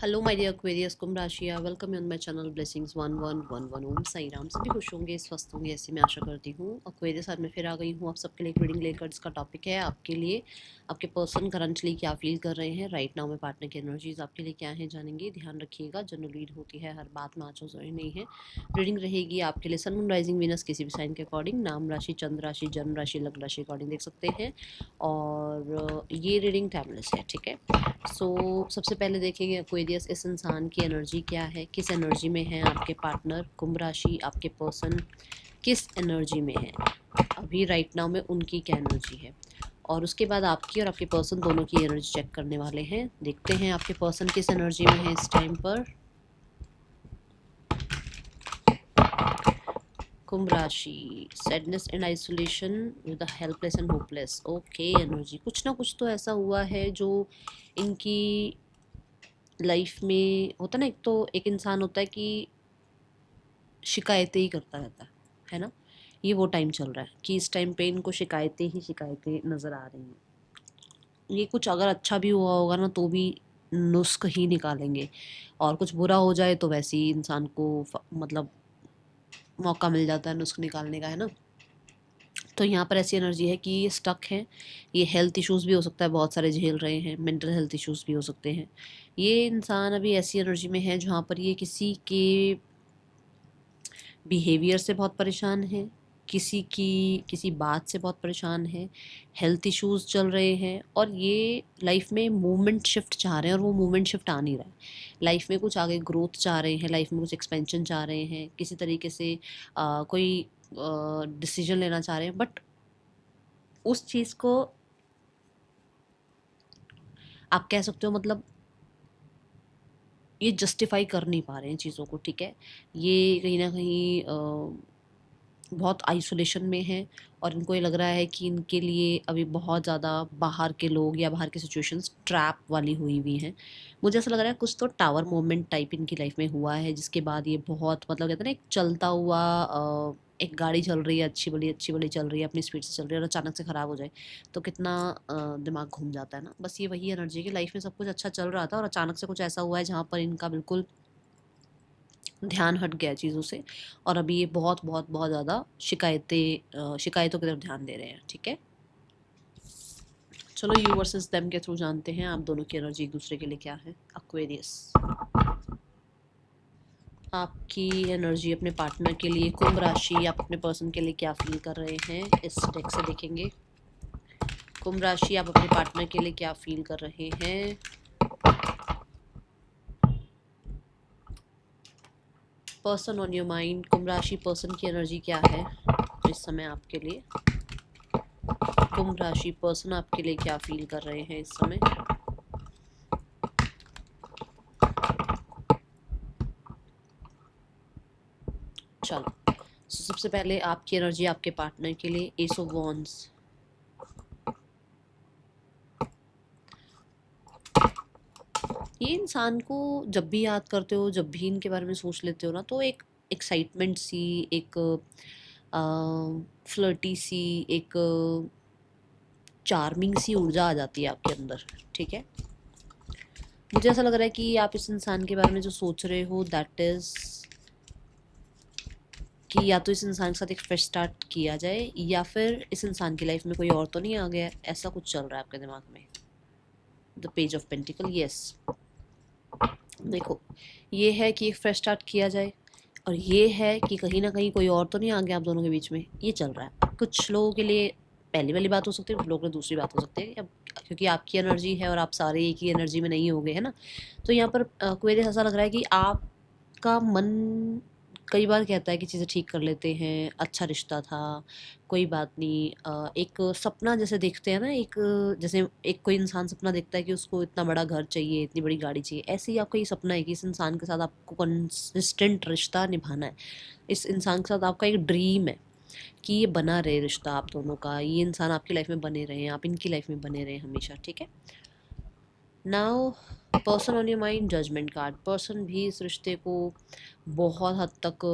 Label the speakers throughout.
Speaker 1: Hello my dear Aquarius, कुंभ राशि, welcome on my channel blessings 1111। ओम साई राम। सभी खुश होंगे, स्वस्थ होंगे, ऐसी मैं आशा करती हूँ। एक्वेरियस आज मैं फिर आ गई हूँ आप सबके लिए एक रीडिंग लेकर, जिसका टॉपिक है आपके लिए आपके पर्सन करंटली क्या फील कर रहे हैं राइट नाउ में। पार्टनर की एनर्जीज आपके लिए क्या है जानेंगे। ध्यान रखिएगा, जनरल रीड होती है, हर बात में आंचो जरूरी नहीं है। रीडिंग रहेगी आपके लिए सन मून राइजिंग वीनस किसी भी साइन के अकॉर्डिंग, नाम राशि, चंद्र राशि, जन्म राशि, लग्न राशि अकॉर्डिंग देख सकते हैं। और ये रीडिंग टाइमलेस है, ठीक है। सबसे पहले देखेंगे एक्वेरियस, इस इंसान की एनर्जी क्या है, किस एनर्जी में है आपके पार्टनर। कुंभ राशि, आपके पर्सन किस एनर्जी में है अभी राइट नाउ में, उनकी क्या एनर्जी है। और उसके बाद आपकी और आपके पर्सन दोनों की एनर्जी चेक करने वाले हैं। देखते हैं आपके पर्सन किस एनर्जी में है इस टाइम पर। कुंभ राशि, sadness and isolation with helpless and hopeless. Okay energy, कुछ ना कुछ तो ऐसा हुआ है जो इनकी लाइफ में होता है ना। एक तो एक इंसान होता है कि शिकायतें ही करता रहता है ना। ये वो टाइम चल रहा है कि इस टाइम पे इनको शिकायतें ही शिकायतें नज़र आ रही हैं। ये कुछ अगर अच्छा भी हुआ होगा ना तो भी नुस्ख ही निकालेंगे, और कुछ बुरा हो जाए तो वैसे ही इंसान को मतलब मौका मिल जाता है नुस्ख निकालने का, है ना। तो यहाँ पर ऐसी एनर्जी है कि ये स्टक है। ये हेल्थ इश्यूज भी हो सकता है, बहुत सारे झेल रहे हैं, मेंटल हेल्थ इश्यूज भी हो सकते हैं। ये इंसान अभी ऐसी एनर्जी में है जहाँ पर ये किसी के बिहेवियर से बहुत परेशान है, किसी बात से बहुत परेशान है, हेल्थ इश्यूज चल रहे हैं, और ये लाइफ में मूवमेंट शिफ्ट चाह रहे हैं और वो मूवमेंट शिफ्ट आ नहीं रहा है। लाइफ में कुछ आगे ग्रोथ चाह रहे हैं, लाइफ में कुछ एक्सपेंशन चाह रहे हैं, किसी तरीके से कोई डिसीजन लेना चाह रहे हैं, बट उस चीज़ को आप कह सकते हो मतलब ये जस्टिफाई कर नहीं पा रहे हैं चीज़ों को, ठीक है। ये कहीं ना कहीं बहुत आइसोलेशन में हैं, और इनको ये लग रहा है कि इनके लिए अभी बहुत ज़्यादा बाहर के लोग या बाहर की सिचुएशंस ट्रैप वाली हुई हुई हैं। मुझे ऐसा लग रहा है कुछ तो टावर मोमेंट टाइप इनकी लाइफ में हुआ है, जिसके बाद ये बहुत मतलब कहते हैं ना, एक चलता हुआ एक गाड़ी चल रही है, अच्छी भली चल रही है, अपनी स्पीड से चल रही है, और अचानक से ख़राब हो जाए तो कितना दिमाग घूम जाता है ना। बस ये वही एनर्जी की लाइफ में सब कुछ अच्छा चल रहा था और अचानक से कुछ ऐसा हुआ है जहाँ पर इनका बिल्कुल ध्यान हट गया चीज़ों से, और अभी ये बहुत बहुत बहुत ज़्यादा शिकायतों की तरफ ध्यान दे रहे हैं, ठीक है। चलो यू वर्सेस देम के थ्रू जानते हैं आप दोनों की एनर्जी एक दूसरे के लिए क्या है। एक्वेरियस, आपकी एनर्जी अपने पार्टनर के लिए, कुंभ राशि आप अपने पर्सन के लिए क्या फील कर रहे हैं इस डेक से देखेंगे। कुंभ राशि आप अपने पार्टनर के लिए क्या फील कर रहे हैं। पर्सन ऑन योर माइंड, कुंभ राशि पर्सन की एनर्जी क्या है इस समय आपके लिए। कुंभ राशि पर्सन आपके लिए क्या फील कर रहे हैं इस समय। चलो, सबसे पहले आपकी एनर्जी आपके पार्टनर के लिए, एस ऑफ वॉन्ड्स। ये इंसान को जब भी याद करते हो, जब भी इनके बारे में सोच लेते हो ना, तो एक एक्साइटमेंट सी, एक फ्लर्टी सी, एक चार्मिंग सी ऊर्जा आ जाती है आपके अंदर, ठीक है। मुझे ऐसा लग रहा है कि आप इस इंसान के बारे में जो सोच रहे हो दैट इज़ कि या तो इस इंसान के साथ एक फ्रेश स्टार्ट किया जाए, या फिर इस इंसान की लाइफ में कोई और तो नहीं आ गया, ऐसा कुछ चल रहा है आपके दिमाग में। The page of pentacle, yes. देखो, ये है कि एक फ्रेश स्टार्ट किया जाए, और ये है कि कहीं ना कहीं कोई और तो नहीं आ गया आप दोनों के बीच में, ये चल रहा है। कुछ लोगों के लिए पहली वाली बात हो सकती है, कुछ लोगों के लिए दूसरी बात हो सकती है। अब क्योंकि आपकी एनर्जी है और आप सारे एक ही एनर्जी में नहीं हो गए, है ना। तो यहाँ पर क्वेरी ऐसा लग रहा है कि आपका मन कई बार कहता है कि चीज़ें ठीक कर लेते हैं, अच्छा रिश्ता था, कोई बात नहीं। एक सपना जैसे देखते हैं ना, एक जैसे एक कोई इंसान सपना देखता है कि उसको इतना बड़ा घर चाहिए, इतनी बड़ी गाड़ी चाहिए, ऐसे ही आपका ये सपना है कि इस इंसान के साथ आपको कंसिस्टेंट रिश्ता निभाना है। इस इंसान के साथ आपका एक ड्रीम है कि ये बना रहे रिश्ता आप दोनों का, ये इंसान आपकी लाइफ में बने रहे, आप इनकी लाइफ में बने रहे हमेशा, ठीक है। Now, person on your mind, judgement card. Person भी इस रिश्ते को बहुत हद तक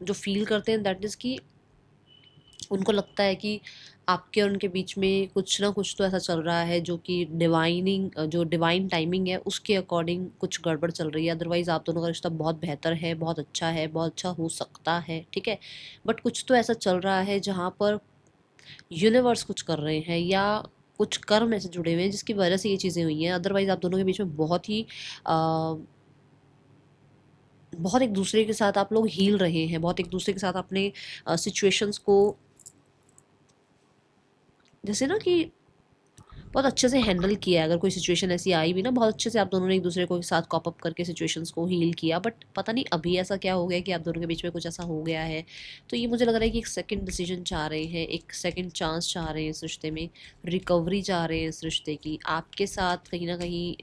Speaker 1: जो फील करते हैं दैट इज़ कि उनको लगता है कि आपके और उनके बीच में कुछ ना कुछ तो ऐसा चल रहा है जो कि जो डिवाइन टाइमिंग है उसके अकॉर्डिंग कुछ गड़बड़ चल रही है। अदरवाइज आप दोनों का रिश्ता बहुत बेहतर है, बहुत अच्छा है, बहुत अच्छा हो सकता है, ठीक है। बट कुछ तो ऐसा चल रहा है जहाँ पर यूनिवर्स कुछ कर रहे हैं या कुछ कर्म ऐसे जुड़े हुए हैं जिसकी वजह से ये चीज़ें हुई हैं। अदरवाइज आप दोनों के बीच में बहुत एक दूसरे के साथ आप लोग हील रहे हैं, बहुत एक दूसरे के साथ अपने सिचुएशंस को, जैसे ना कि बहुत अच्छे से हैंडल किया है। अगर कोई सिचुएशन ऐसी आई भी ना, बहुत अच्छे से आप दोनों ने एक दूसरे को साथ कॉप अप करके सिचुएशंस को हील किया। बट पता नहीं अभी ऐसा क्या हो गया कि आप दोनों के बीच में कुछ ऐसा हो गया है। तो ये मुझे लग रहा है कि एक सेकंड डिसीजन चाह रहे हैं, एक सेकंड चांस चाह रहे हैं इस रिश्ते में, रिकवरी चाह रहे हैं इस रिश्ते की। आपके साथ कहीं ना कहीं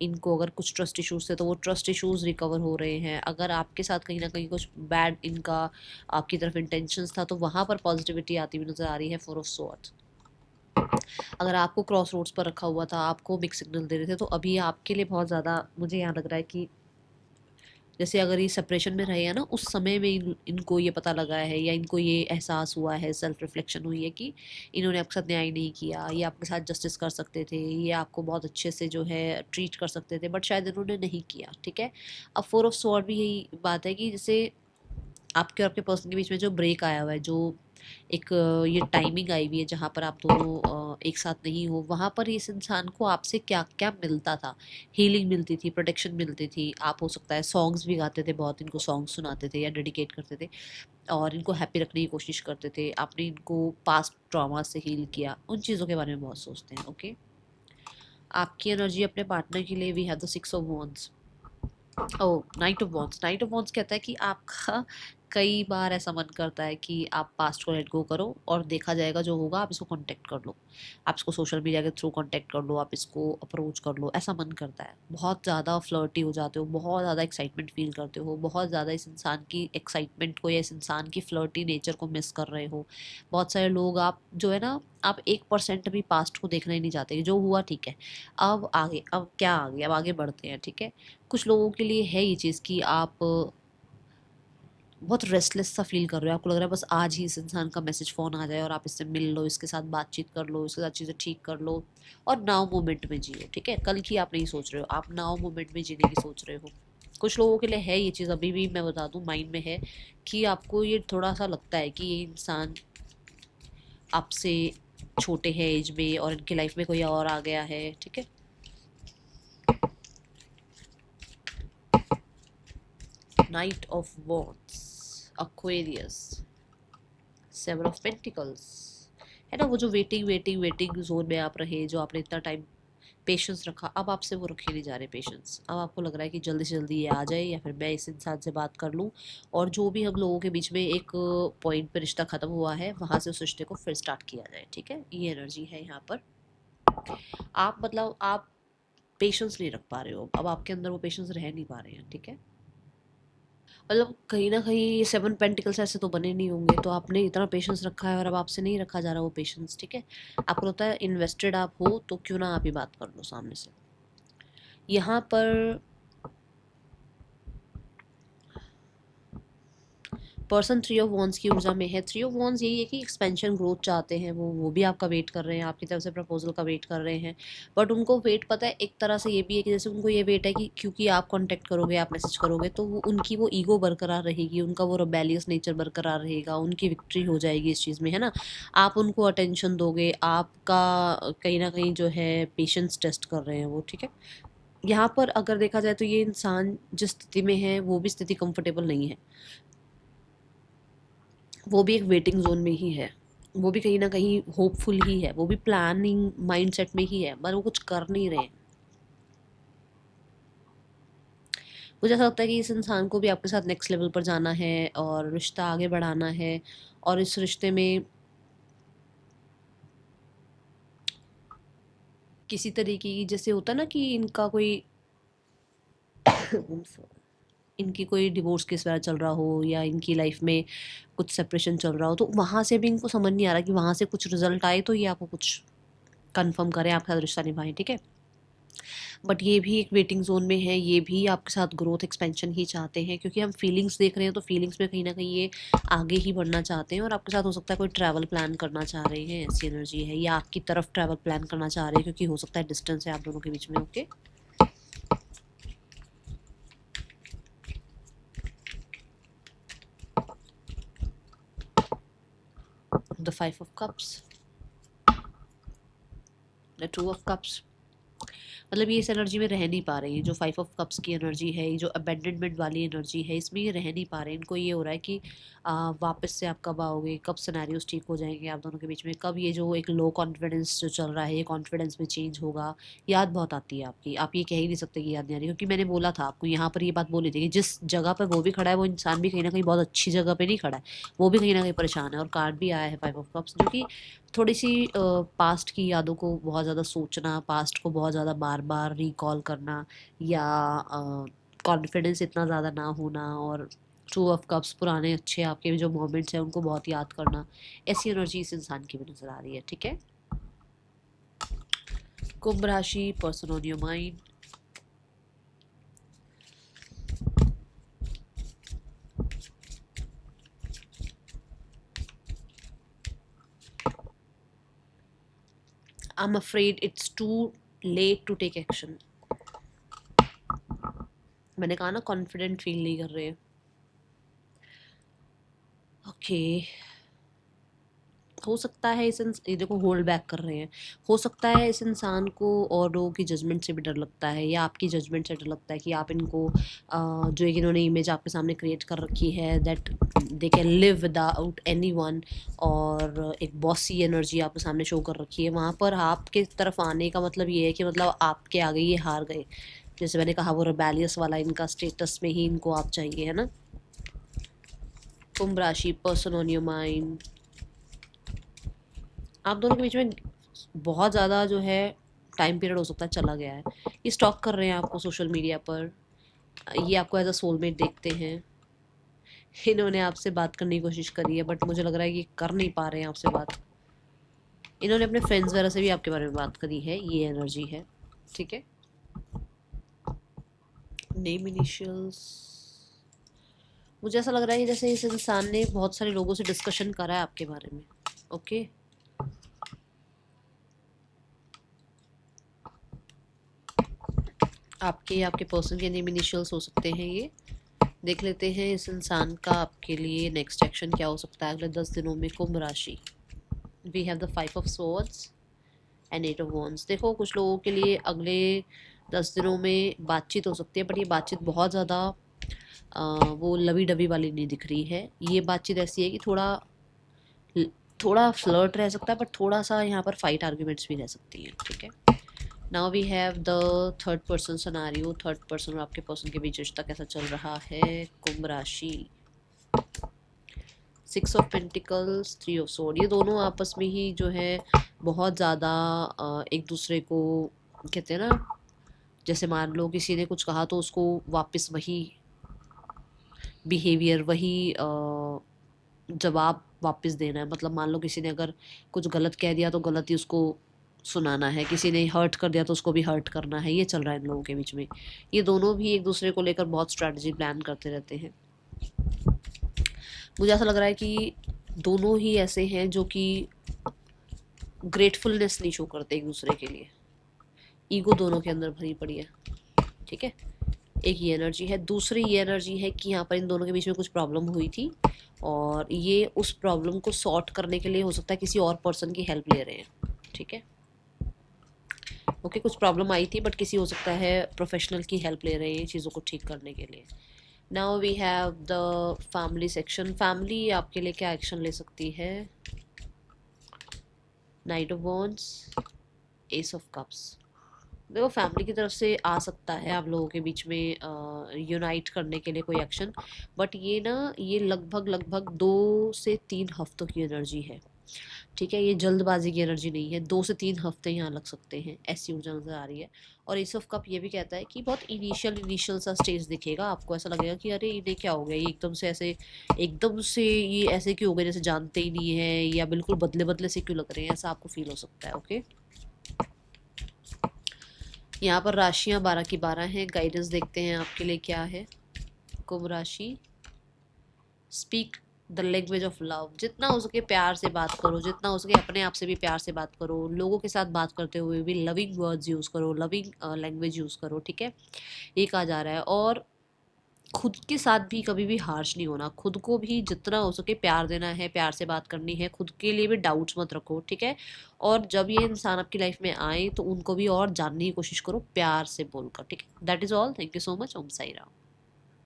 Speaker 1: इनको अगर कुछ ट्रस्ट इश्यूज थे तो वो ट्रस्ट इश्यूज रिकवर हो रहे हैं। अगर आपके साथ कहीं ना कहीं कुछ बैड इनका आपकी तरफ इंटेंशंस था तो वहाँ पर पॉजिटिविटी आती हुई नजर आ रही है। 4 ऑफ स्वॉर्ड्स। अगर आपको क्रॉस रोड्स पर रखा हुआ था, आपको मिक्स सिग्नल दे रहे थे, तो अभी आपके लिए बहुत ज़्यादा मुझे यहाँ लग रहा है कि जैसे अगर ये सेपरेशन में रहे हैं ना, उस समय में इनको ये पता लगा है या इनको ये एहसास हुआ है, सेल्फ रिफ्लेक्शन हुई है कि इन्होंने आपके साथ न्याय नहीं किया, ये आपके साथ जस्टिस कर सकते थे, ये आपको बहुत अच्छे से जो है ट्रीट कर सकते थे, बट शायद इन्होंने नहीं किया, ठीक है। अब 4 ऑफ स्वॉर्ड भी यही बात है कि जैसे आपके और आपके पर्सन के बीच में जो ब्रेक आया हुआ है, जो एक ये टाइमिंग आई हुई है जहाँ पर आप दोनों एक साथ नहीं हो, वहाँ पर इस इंसान को आपसे क्या क्या मिलता था। हीलिंग मिलती थी, प्रोटेक्शन मिलती थी, आप हो सकता है सॉन्ग्स भी गाते थे, बहुत इनको सॉन्ग्स सुनाते थे या डेडिकेट करते थे और इनको हैप्पी रखने की कोशिश करते थे। आपने इनको पास्ट ट्रॉमा से हील किया, उन चीज़ों के बारे में बहुत सोचते हैं। ओके, आपकी एनर्जी अपने पार्टनर के लिए we have the 6 of wands. Oh, knight of wands कहता है कि आपका कई बार ऐसा मन करता है कि आप पास्ट को लेट गो करो और देखा जाएगा जो होगा, आप इसको कांटेक्ट कर लो, आप इसको सोशल मीडिया के थ्रू कांटेक्ट कर लो, आप इसको अप्रोच कर लो, ऐसा मन करता है। बहुत ज़्यादा फ्लर्टी हो जाते हो, बहुत ज़्यादा एक्साइटमेंट फील करते हो, बहुत ज़्यादा इस इंसान की एक्साइटमेंट को या इस इंसान की फ्लर्टी नेचर को मिस कर रहे हो। बहुत सारे लोग आप जो है ना, आप 1% भी पास्ट को देखना ही नहीं चाहते, जो हुआ ठीक है, अब आगे, अब क्या आगे, अब आगे बढ़ते हैं, ठीक है। कुछ लोगों के लिए है ये चीज़ कि आप बहुत रेस्टलेस सा फील कर रहे हो, आपको लग रहा है बस आज ही इस इंसान का मैसेज फ़ोन आ जाए और आप इससे मिल लो, इसके साथ बातचीत कर लो, इसके साथ चीज़ें ठीक कर लो और नाउ मोमेंट में जियो, ठीक है। कल की आप नहीं सोच रहे हो, आप नाउ मोमेंट में जीने की सोच रहे हो। कुछ लोगों के लिए है ये चीज़, अभी भी मैं बता दूं माइंड में है कि आपको ये थोड़ा सा लगता है कि ये इंसान आपसे छोटे हैं एज में और इनकी लाइफ में कोई और आ गया है, ठीक है। Knight of wands, Aquarius, 7 of pentacles, है ना। वो जो वेटिंग वेटिंग वेटिंग जोन में आप रहे, जो आपने इतना टाइम पेशेंस रखा, अब आपसे वो रखे नहीं जा रहे पेशेंस। अब आपको लग रहा है कि जल्दी से जल्दी ये आ जाए या फिर मैं इस इंसान से बात कर लूँ और जो भी हम लोगों के बीच में एक पॉइंट पे रिश्ता ख़त्म हुआ है वहाँ से उस रिश्ते को फिर स्टार्ट किया जाए, ठीक है। ये एनर्जी है यहाँ पर। आप मतलब आप पेशेंस नहीं रख पा रहे हो, अब आपके अंदर वो पेशेंस रह नहीं पा रहे हैं, ठीक है। मतलब कहीं न कहीं ये 7 पेंटिकल्स ऐसे तो बने नहीं होंगे, तो आपने इतना पेशेंस रखा है और अब आपसे नहीं रखा जा रहा वो पेशेंस, ठीक है। आपको लगता है इन्वेस्टेड आप हो तो क्यों ना आप ही बात कर लो सामने से। यहाँ पर पर्सन 3 ऑफ वॉन्ड्स की ऊर्जा में है। 3 ऑफ वॉन्ड्स यही है कि एक्सपेंशन ग्रोथ चाहते हैं, वो भी आपका वेट कर रहे हैं, आपकी तरफ से प्रपोजल का वेट कर रहे हैं। बट उनको वेट पता है एक तरह से ये भी है कि जैसे उनको ये वेट है कि क्योंकि आप कांटेक्ट करोगे, आप मैसेज करोगे तो वो उनकी वो ईगो बरकरार रहेगी, उनका वो रेबेलियस नेचर बरकरार रहेगा, उनकी विक्ट्री हो जाएगी इस चीज़ में, है ना। आप उनको अटेंशन दोगे, आपका कहीं ना कहीं जो है पेशेंस टेस्ट कर रहे हैं वो, ठीक है। यहाँ पर अगर देखा जाए तो ये इंसान जिस स्थिति में है वो भी स्थिति कंफर्टेबल नहीं है, वो भी एक वेटिंग जोन में ही है, वो भी कहीं ना कहीं होपफुल ही है, वो भी प्लानिंग माइंडसेट में ही है, पर वो कुछ कर नहीं रहे हैं। मुझे ऐसा लगता है कि इस इंसान को भी आपके साथ नेक्स्ट लेवल पर जाना है और रिश्ता आगे बढ़ाना है। और इस रिश्ते में किसी तरीके की, जैसे होता ना कि इनका कोई इनकी कोई डिवोर्स केस वगैरह चल रहा हो या इनकी लाइफ में कुछ सेपरेशन चल रहा हो, तो वहाँ से भी इनको समझ नहीं आ रहा कि वहाँ से कुछ रिजल्ट आए तो ये आपको कुछ कंफर्म करें, आपके साथ रिश्ता निभाएं, ठीक है। बट ये भी एक वेटिंग जोन में है, ये भी आपके साथ ग्रोथ एक्सपेंशन ही चाहते हैं, क्योंकि हम फीलिंग्स देख रहे हैं तो फीलिंग्स में कहीं ना कहीं ये आगे ही बढ़ना चाहते हैं। और आपके साथ हो सकता है कोई ट्रैवल प्लान करना चाह रहे हैं, ऐसी एनर्जी है, या आपकी तरफ ट्रैवल प्लान करना चाह रहे हैं, क्योंकि हो सकता है डिस्टेंस है आप दोनों के बीच में। Okay, the 5 of Cups, the 2 of Cups। मतलब ये इस एनर्जी में रह नहीं पा रही है। जो 5 of Cups की एनर्जी है, ये जो अबेंडनमेंट वाली एनर्जी है, इसमें ये रह नहीं पा रहे हैं। इनको ये हो रहा है कि वापस से आप कब आओगे, कब सिनेरियोस ठीक हो जाएंगे आप दोनों के बीच में, कब ये जो एक लो कॉन्फिडेंस जो चल रहा है ये कॉन्फिडेंस में चेंज होगा। याद बहुत आती है आपकी, आप ये कह ही नहीं सकते कि याद नहीं आ रही, क्योंकि मैंने बोला था आपको यहाँ पर ये बात बोली थी कि जिस जगह पर वो भी खड़ा है वो इंसान भी कहीं ना कहीं बहुत अच्छी जगह पर नहीं खड़ा है, वो भी कहीं ना कहीं परेशान है। और कार्ड भी आया है 5 of Cups, जो कि थोड़ी सी पास्ट की यादों को बहुत ज़्यादा सोचना, पास्ट को बहुत ज़्यादा बार बार रिकॉल करना, या कॉन्फिडेंस इतना ज़्यादा ना होना, और 2 of Cups पुराने अच्छे आपके जो मोमेंट्स हैं उनको बहुत याद करना, ऐसी एनर्जी इस इंसान की भी नज़र आ रही है। ठीक है, कुंभ राशि, person on your mind. I'm afraid it's too late to take action। मैंने कहा ना कॉन्फिडेंट फील नहीं कर रहे। ओके, हो सकता है ये देखो होल्ड बैक कर रहे हैं, हो सकता है इस इंसान को और लोगों की जजमेंट से भी डर लगता है, या आपकी जजमेंट से डर लगता है कि आप इनको जो एक इन्होंने इमेज आपके सामने क्रिएट कर रखी है that they can live without anyone, और एक बॉसी एनर्जी आपके सामने शो कर रखी है, वहाँ पर आपके तरफ आने का मतलब ये है कि मतलब आपके आगे ये हार गए। जैसे मैंने कहा वो रिबेलियस वाला इनका स्टेटस में ही इनको आप चाहिए, है ना। कुंभ राशि, पर्सन ऑन योर माइंड। आप दोनों के बीच में बहुत ज़्यादा जो है टाइम पीरियड हो सकता है चला गया है। ये स्टॉक कर रहे हैं आपको सोशल मीडिया पर, ये आपको एज अ सोलमेट देखते हैं, इन्होंने आपसे बात करने की कोशिश करी है बट मुझे लग रहा है कि कर नहीं पा रहे हैं आपसे बात। इन्होंने अपने फ्रेंड्स वगैरह से भी आपके बारे में बात करी है, ये एनर्जी है। ठीक है, नेम इनिशियल्स। मुझे ऐसा लग रहा है कि जैसे इस इंसान ने बहुत सारे लोगों से डिस्कशन करा है आपके बारे में। ओके, आपके पर्सन के नेम इनिशियल्स हो सकते हैं ये। देख लेते हैं इस इंसान का आपके लिए नेक्स्ट एक्शन क्या हो सकता है अगले 10 दिनों में। कुंभ राशि, we have the 5 of Swords and 8 of Wands। देखो कुछ लोगों के लिए अगले 10 दिनों में बातचीत हो सकती है, बट ये बातचीत बहुत ज़्यादा वो लवी डवी वाली नहीं दिख रही है। ये बातचीत ऐसी है कि थोड़ा फ्लर्ट रह सकता है, बट थोड़ा सा यहाँ पर फाइट आर्ग्यूमेंट्स भी रह सकती हैं। ठीक है, now we have the third person scenario. Third person और आपके पर्सन के बीच रिश्ता कैसा चल रहा है। कुंभ राशि, 6 of Pentacles, 3 of Swords। ये दोनों आपस में ही जो है बहुत ज़्यादा एक दूसरे को कहते हैं ना, जैसे मान लो किसी ने कुछ कहा तो उसको वापस वही बिहेवियर, वही जवाब वापस देना है। मतलब मान लो किसी ने अगर कुछ गलत कह दिया तो गलत ही उसको सुनाना है, किसी ने हर्ट कर दिया तो उसको भी हर्ट करना है। ये चल रहा है इन लोगों के बीच में। ये दोनों भी एक दूसरे को लेकर बहुत स्ट्रैटेजी प्लान करते रहते हैं। मुझे ऐसा लग रहा है कि दोनों ही ऐसे हैं जो कि ग्रेटफुलनेस नहीं शो करते एक दूसरे के लिए, ईगो दोनों के अंदर भरी पड़ी है। ठीक है, एक ये एनर्जी है। दूसरी ये एनर्जी है कि यहाँ पर इन दोनों के बीच में कुछ प्रॉब्लम हुई थी और ये उस प्रॉब्लम को सॉर्ट करने के लिए हो सकता है किसी और पर्सन की हेल्प ले रहे हैं। ठीक है, ओके, कुछ प्रॉब्लम आई थी बट किसी हो सकता है प्रोफेशनल की हेल्प ले रहे हैं चीज़ों को ठीक करने के लिए। Now we have the family section. Family आपके लिए क्या एक्शन ले सकती है। Knight of wands, ace of cups. देखो फैमिली की तरफ से आ सकता है आप लोगों के बीच में यूनाइट करने के लिए कोई एक्शन, बट ये ना ये लगभग 2 से 3 हफ्तों की एनर्जी है। ठीक है, ये जल्दबाजी की एनर्जी नहीं है। 2 से 3 हफ्ते यहाँ लग सकते हैं, ऐसी ऊर्जा नजर आ रही है। और एस ऑफ कप ये भी कहता है कि बहुत इनिशियल सा स्टेज दिखेगा आपको। ऐसा लगेगा कि अरे इन्हें क्या हो गया, ये एकदम से ये ऐसे क्यों हो गए, जैसे जानते ही नहीं है, या बिल्कुल बदले बदले से क्यों लग रहे हैं, ऐसा आपको फील हो सकता है। ओके, यहाँ पर राशियाँ 12 की 12 हैं। गाइडेंस देखते हैं आपके लिए क्या है। कुंभ राशि, speak the language of love. जितना हो सके प्यार से बात करो, जितना हो सके अपने आप से भी प्यार से बात करो, लोगों के साथ बात करते हुए भी लविंग वर्ड्स यूज़ करो, लविंग लैंग्वेज यूज़ करो, ठीक है, ये कहा जा रहा है। और खुद के साथ भी कभी भी हार्श नहीं होना, खुद को भी जितना हो सके प्यार देना है, प्यार से बात करनी है, खुद के लिए भी डाउट्स मत रखो, ठीक है। और जब ये इंसान आपकी लाइफ में आए तो उनको भी और जानने की कोशिश करो प्यार से बोलकर, ठीक है। That is all. Thank you so much. Om Sai Ram.